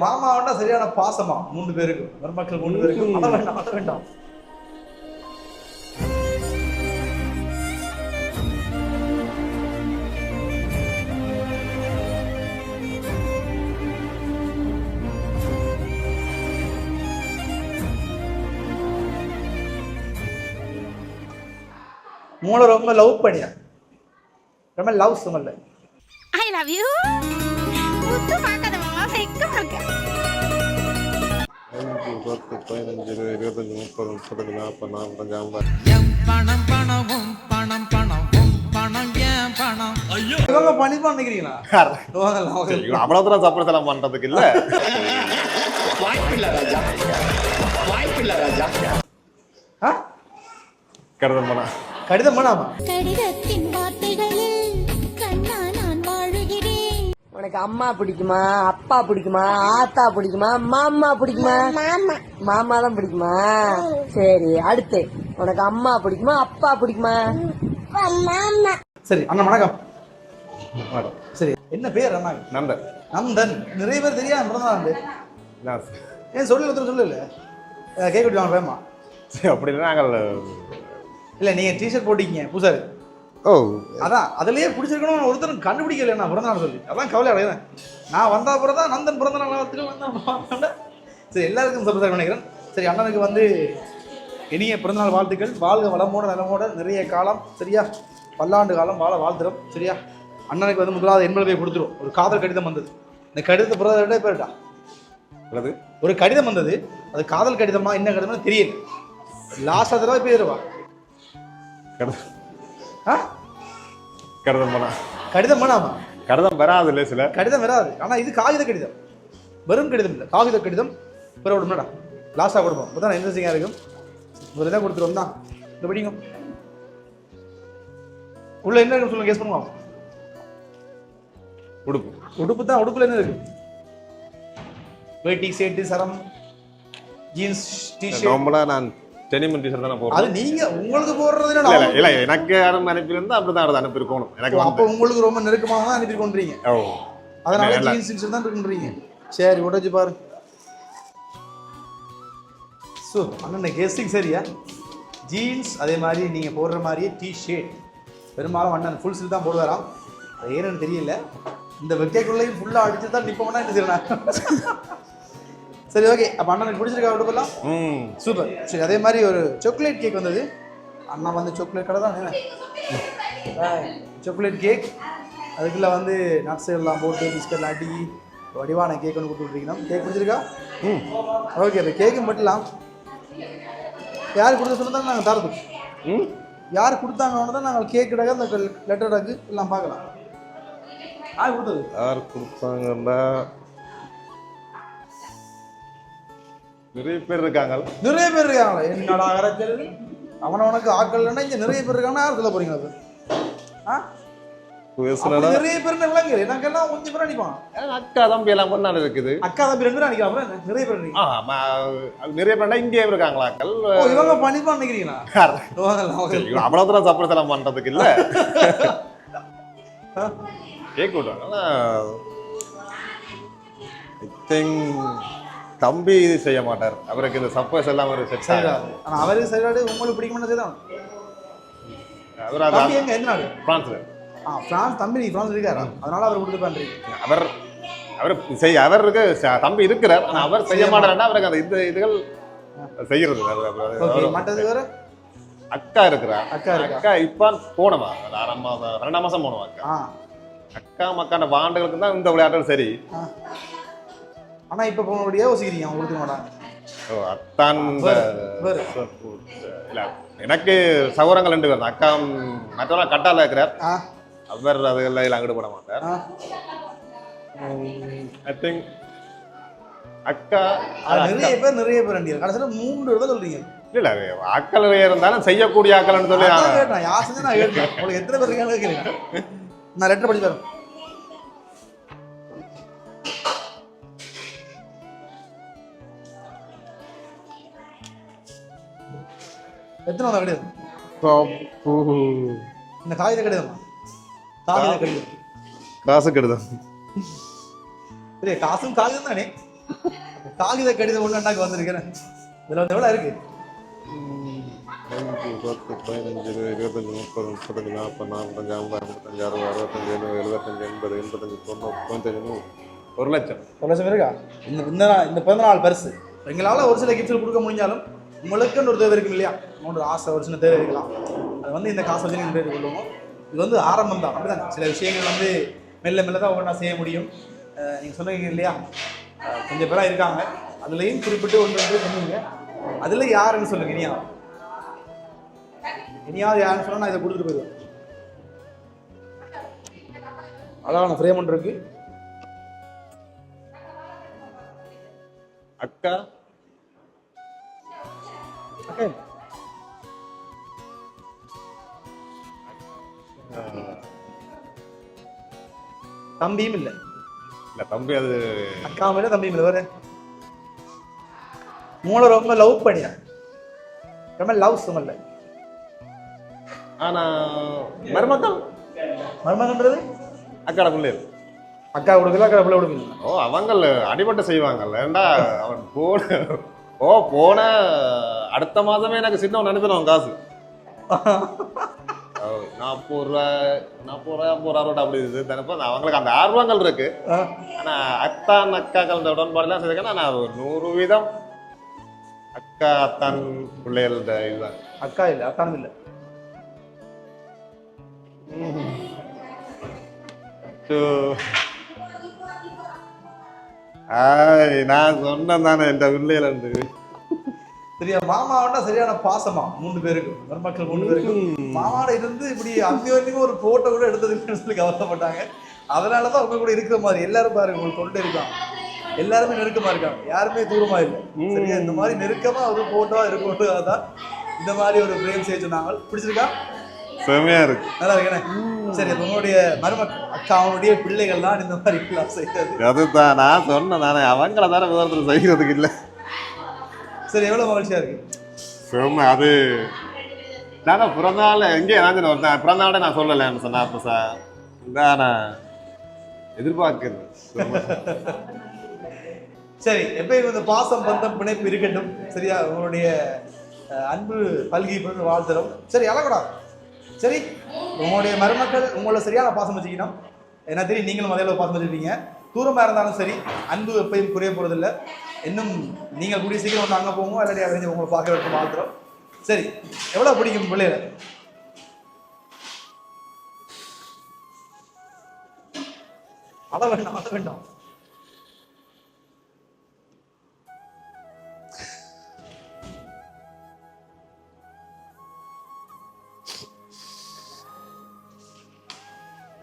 மாமாவண்டா சரியான பாசமா 3 பேருக்கு மருமக்கள் 3 பேருக்கு அட வேண்டாம் அட வேண்டாம். மூளை ரொம்ப லவ் பண்ணியா ரொம்ப லவ் சுமல்ல ஐ லவ் யூ முத்து பார்க்காத மாமா வெக்கமா இருக்கு 5 10 15 20 25 30 40 பணம் பணமும் பணம் பணமும் பணம் ஏன் பணம் ஐயோ இவங்க பண்ணிப்பான்னு நினைக்கிறீங்களா? அவ்வளவுதான் சர்ப்ரைஸ் எல்லாம் பண்றதுக்கு இல்ல. வாய்ப்பில்லை ராஜா. கருதம் பண்ணா கடிதம் பண்ணாமா? கடிதத்தின் வார்த்தைகளில் கண்ணா நான் வாழுகிறேன். உனக்கு அம்மா பிடிக்குமா, அப்பா பிடிக்குமா, ஆத்தா பிடிக்குமா, மாமா பிடிக்குமா? மாமா தான் பிடிக்குமா? சரி, அடுத்து உனக்கு அம்மா பிடிக்குமா, அப்பா பிடிக்குமா? சரி அண்ணா வணக்கம். சரி என்ன பேர் அண்ணா? நந்தன். நந்தன். நிறைய பேர் தெரியாது பிறந்தநாள். ஏன் சொல்லல ஒருத்தர் சொல்லல கேக் வெட்டுவாங்க பேமா? அப்படி இல்லை நாங்கள் இல்லை நீங்கள் டிஷர்ட் போட்டிங்க பூசாரு. ஓ அதான் அதுலயே பிடிச்சிருக்கணும் ஒருத்தரும் கண்டுபிடிக்கல நான் பிறந்தநாள் சொல்லி. அதான் கவலை அடையதான். நான் வந்தா அப்புறம் தான் நந்தன் பிறந்தநாள் வந்தேன். சரி எல்லாருக்கும் சர்ப்ரைஸ் நினைக்கிறேன். சரி அண்ணனுக்கு வந்து இனிய பிறந்தநாள் வாழ்த்துக்கள். வாழ்க வளமோட நலமோட நிறைய காலம் சரியா பல்லாண்டு காலம் வாழ வாழ்த்துறோம் சரியா. அண்ணனுக்கு வந்து முதலாவது எண்பது கொடுத்துரும். ஒரு காதல் கடிதம் வந்தது. இந்த கடிதத்தை பிறந்த பேருட்டா ஒரு கடிதம் வந்தது. அது காதல் கடிதமா என்ன கடிதம்னு தெரியல. லாஸ்ட் தடவை பேருவா கருதம் பண்ணா கடிதம் பண்ணாமா? கடிதம் வராது இல்லை சில கடிதம் வராது. ஆனா இது காகித கடிதம். வெறும் கடிதம் இல்லை காகித கடிதம். பிற விடுமாடா லாஸ்டா கொடுப்போம். அப்பதான் இன்ட்ரெஸ்டிங்கா இருக்கும். ஒரு இதாக கொடுத்துருவோம் தான். இந்த படிங்க உள்ள என்ன இருக்குன்னு சொல்லுங்க. கேஸ் பண்ணுவோம். உடுப்பு உடுப்பு தான். உடுப்புல என்ன இருக்கு? வேட்டி ஷர்ட் சரம் ஜீன்ஸ் டிஷர்ட். நார்மலா நான் டெனிம் டிஷர்ட் தான் போடுறேன். அது நீங்க உங்களுக்கு போடுறது இல்ல. இல்ல எனக்கு யாரும் அனுப்பியிருந்தா அப்படிதான் அனுப்பியிருக்கணும். எனக்கு அப்போ உங்களுக்கு ரொம்ப நெருக்கமாக தான் அனுப்பி கொண்டுறீங்க. அதனால ஜீன்ஸ் டிஷர்ட் தான் இருக்குன்றீங்க. சரி உடைச்சு பாரு. ஸோ அண்ணன் கெஸ்டிங் சரியா? ஜீன்ஸ் அதே மாதிரி நீங்கள் போடுற மாதிரியே டிஷர்ட். பெரும்பாலும் அண்ணன் ஃபுல் ஸ்லீவ் தான் போடுவாராம். அது ஏன்னு தெரியல. இந்த வெக்கைக்குள்ளேயும் ஃபுல்லாக அடிச்சு தான் நிற்போம்னா என்ன செய்யணும். சரி ஓகே. அப்போ அண்ணனுக்கு பிடிச்சிருக்கா விடுப்பலாம்? சூப்பர். சரி அதே மாதிரி ஒரு சாக்லேட் கேக் வந்தது. அண்ணா வந்து சாக்லேட் கடை தான் என்ன சாக்லேட் கேக். அதுக்குள்ளே வந்து நட்ஸ் எல்லாம் போட்டு பிஸ்கட் ஆட்டி வடிவான கேக் ஒன்று கொடுத்து விட்ருக்கணும். கேக் பிடிச்சிருக்கா? ஓகே. இப்போ கேக்கும் பட்டலாம் யார் கொடுத்த சொன்னதான் நாங்கள் தரது. யார் கொடுத்தாங்கன்னு தான் நாங்கள் கேக் கிடக்க அந்த லெட்டர் டாக்கு எல்லாம் பார்க்கலாம். யார் கொடுத்தது? யார் கொடுத்தாங்கன்னா நிறைய பேர் இருக்காங்க. நிறைய பேர் இருக்காங்களா? என்னடா அரைச்சல் அவனுக்கு ஆக்கள்னா இங்கே நிறைய பேர் இருக்காங்கன்னா யார் சொல்ல போறீங்க? அது நிறைய பேர் விளங்கு. எனக்கெல்லாம் கொஞ்சம் பேர் அடிப்பான். அக்கா தம்பி எல்லாம் கொண்டாடு இருக்குது. அக்கா தம்பி 2 பேரும் அடிக்கலாம். நிறைய பேர் நிறைய பேர் இங்கே இருக்காங்களா? இவங்க பண்ணிப்பான் நினைக்கிறீங்களா? அவ்வளவுதான் சர்ப்ரைஸ் எல்லாம் பண்றதுக்கு இல்ல. கேக் விட்டாங்க. தம்பி இது செய்ய மாட்டார். அவருக்கு இந்த சர்ப்ரைஸ் எல்லாம் ஒரு செட் ஆகாது. ஆனா அவருக்கு சரியாடு உங்களுக்கு பிடிக்கும்னு செய்தான். அவர் அது எங்க என்ன நாடு? பிரான்ஸ்ல. பிரான்ஸ். தம்பி பிரான்ஸ் இருக்காரா? அதனால அவர் கொடுத்து பண்றீங்க. அவருக்கு தம்பி இருக்கிறார். ஆனா அவர் செய்ய மாட்டாருன்னா அவருக்கு அந்த இந்த இதுகள் செய்யறது. மற்றது வேற அக்கா இருக்கிறா. அக்கா இப்ப போனவா 2ஆம் மாசம் போனவா அக்கா. அக்கா மக்கான வாண்டுகளுக்கு தான் இந்த விளையாட்டு சரி. ஆனா இப்ப போனபடியே யோசிக்கிறீங்க அவங்க கொடுக்க மாட்டாங்க. அத்தான் எனக்கு சகோதரங்கள் 2 பேர். அக்கா மற்றவங்க கட்டால இருக்கிறார். அவர் அதுல அங்கிட்டு போட மாட்டார். ஐ திங்க் அக்கா நிறைய பேர் கடைசியில 3 பேர் சொல்றீங்க. இல்ல ஆக்கள் இருந்தாலும் செய்யக்கூடிய ஆக்கள்னு சொல்லி யார் செஞ்சா நான் கேட்டேன். உங்களுக்கு எத்தனை பேர் இருக்காங்க கேட்கிறேன். நான் லெட்டர் படிச்சு தரேன். எத்தனை வந்தா கிடையாது? இந்த காகித கடிதம். காகித கடிதம் காசு கடிதம். காசும் காகிதம் தானே. காகித கடிதம் ஒன்று அண்ணாக்கு வந்திருக்கிறேன். இதில் வந்து எவ்வளோ இருக்கு? 5, 10, 15, 20, 25, 30, 40, 45, 50, 55, 60, 65, 70, 80, 85, 90, 95, 100, 1 லட்சம். 1 லட்சம் இருக்கா? இந்த பிறந்த நாள் பரிசு எங்களால் ஒரு சில கிஃப்ட்கள் கொடுக்க முடிஞ்சாலும் உங்களுக்குன்னு ஒரு தேவை இருக்கும் இல்லையா? உங்களோட ஆசை ஒரு சின்ன தேவை இருக்கலாம். அது வந்து இந்த காசை வச்சு நீங்கள் கொள்ளுவோம். இது வந்து ஆரம்பம் தான். அப்படிதான் சில விஷயங்கள் வந்து மெல்ல மெல்ல தான் ஒவ்வொன்றா செய்ய முடியும். நீங்கள் சொன்னீங்க இல்லையா, கொஞ்சம் பேராக இருக்காங்க, அதுலேயும் குறிப்பிட்டு ஒன்று வந்து சொன்னீங்க. அதில் யாருன்னு சொல்லுங்க. இனியாவது யாருன்னு சொன்னால் நான் இதை கொடுத்துட்டு போயிடுவேன். அழகான ஃப்ரேம் ஒன்று இருக்கு. அக்கா தம்பியும் இல்லை. இல்ல தம்பி, அது அக்காவும் இல்லை தம்பியும் இல்லை. வேறு மூளை ரொம்ப லவ் பண்ணியா? ரொம்ப லவ் சுமல்ல. ஆனா மருமக்கள் மருமகன்றது அக்காட பிள்ளைகள். அக்கா கொடுக்கல, அக்கா பிள்ளை கொடுக்கல. ஓ, அவங்கள அடிபட்டு செய்வாங்கல்ல. ஏண்டா அவன் போன அடுத்த மாதமே எனக்கு சின்னவன் அனுப்பிடுவான் காசு. 40 ரூபா 50 ரூபா அப்படி இது தானப்போ. அவங்களுக்கு அந்த ஆர்வங்கள் இருக்கு. ஆனா அத்தான் அக்காக்கள் இந்த உடன்பாடுலாம் செய்திருக்கேன்னா நான் 100% அக்கா அத்தான் பிள்ளைகள் இதுதான். அக்கா இல்லை, அத்தானும் இல்லை. நான் சொன்னேன் தானே இந்த பிள்ளைகள் இருந்து. சரியா, மாமாவோட சரியான பாசமா 3 பேருக்கு, மருமக்கள் 3 பேருக்கு மாமாவோட இருந்து இப்படி அங்கேயும் ஒரு போட்டோ கூட எடுத்ததுன்னு சொல்லி கவலைப்பட்டாங்க. அதனாலதான் அவங்க கூட இருக்கிற மாதிரி எல்லாரும் பாருங்க, உங்களுக்கு கொண்டு இருக்காங்க. எல்லாருமே நெருக்கமா இருக்காங்க, யாருமே தூரமா இல்லை. சரியா, இந்த மாதிரி நெருக்கமா ஒரு போட்டோவா இருக்கும். அதான் இந்த மாதிரி ஒரு பிரேம் செய்ய சொன்னாங்க. பிடிச்சிருக்கா? செமையா இருக்கு, நல்லா இருக்கேன். சரி, உங்களுடைய மருமக்கள் அக்காவுடைய பிள்ளைகள் தான் இந்த மாதிரி எல்லாம் செய்யறது. அதுதான் நான் சொன்னேன் தானே, அவங்கள தானே விவரத்தில் செய்கிறதுக்கு இல்லை. சரி, எவ்வளவு மகிழ்ச்சியா இருக்கு. செம்ம. அது நான் பிறந்தநாள் எங்கே நான் பிறந்தநாளே நான் சொல்லலைன்னு சொன்னேன். அப்போ சார் நான் எதிர்பார்க்குறேன். சரி, எப்பயும் இந்த பாசம் பந்தம் பிணைப்பு இருக்கட்டும். சரியா, உங்களுடைய அன்பு பல்கி பிறந்து வாழ்த்துறோம். சரி, அழக்கூடாது. சரி, உங்களுடைய மருமக்கள் உங்களை சரியான பாசம் வச்சுக்கணும். ஏன்னா தெரியும், நீங்களும் அதே பாசம் வச்சுருப்பீங்க. தூரமாக இருந்தாலும் சரி, அன்பு எப்பயும் குறைய போகிறதில்ல. இன்னும் நீங்கள் கூடிய சீக்கிரம் ஒன்று அங்கே போங்க, இல்லாட்டி அறிஞ்சு உங்களை பார்க்க வைக்க வாழ்த்துறோம். சரி, எவ்வளோ பிடிக்கும் பிள்ளைகளை? அத வேண்டாம்.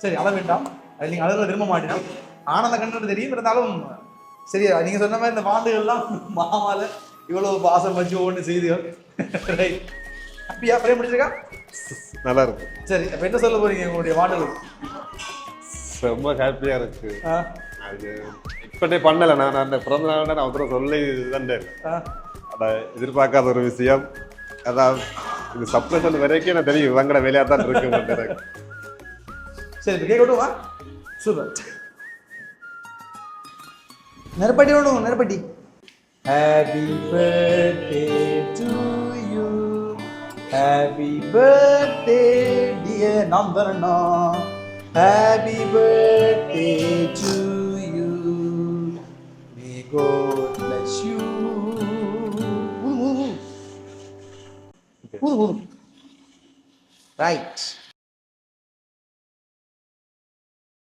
சரி, அழ வேண்டாம். நீங்க அழகுல விரும்ப மாட்டேன். ஆனந்த கண்ணு தெரியும், இருந்தாலும் சரியா நீங்க சொன்ன மாதிரி இந்த பாண்டுகள்லாம் மாமால இவ்வளவு பாசம் வச்சு ஒன்று செய்திகள். ஹாப்பியா பிரேம் முடிச்சிருக்கா? நல்லா இருக்கு. சரி, அப்ப என்ன சொல்ல போறீங்க உங்களுடைய பாண்டுகள்? ரொம்ப ஹாப்பியா இருக்கு. அது இப்பட்டே பண்ணலை. நான் அந்த பிறந்த நாள் நான் ஒருத்தர சொல்லி தண்டேன். அதை எதிர்பார்க்காத ஒரு விஷயம். அதாவது இது சப்ரேஷன் வரைக்கும் எனக்கு தெரியும் இவங்கட வேலையா தான் இருக்கு. சரி, கேட்கட்டுமா? சூப்பர். நெருப்பட்டி வேணும், நெருப்பட்டி. Happy birthday to you, happy birthday dear Nandana, happy birthday to you, may God bless you. Right.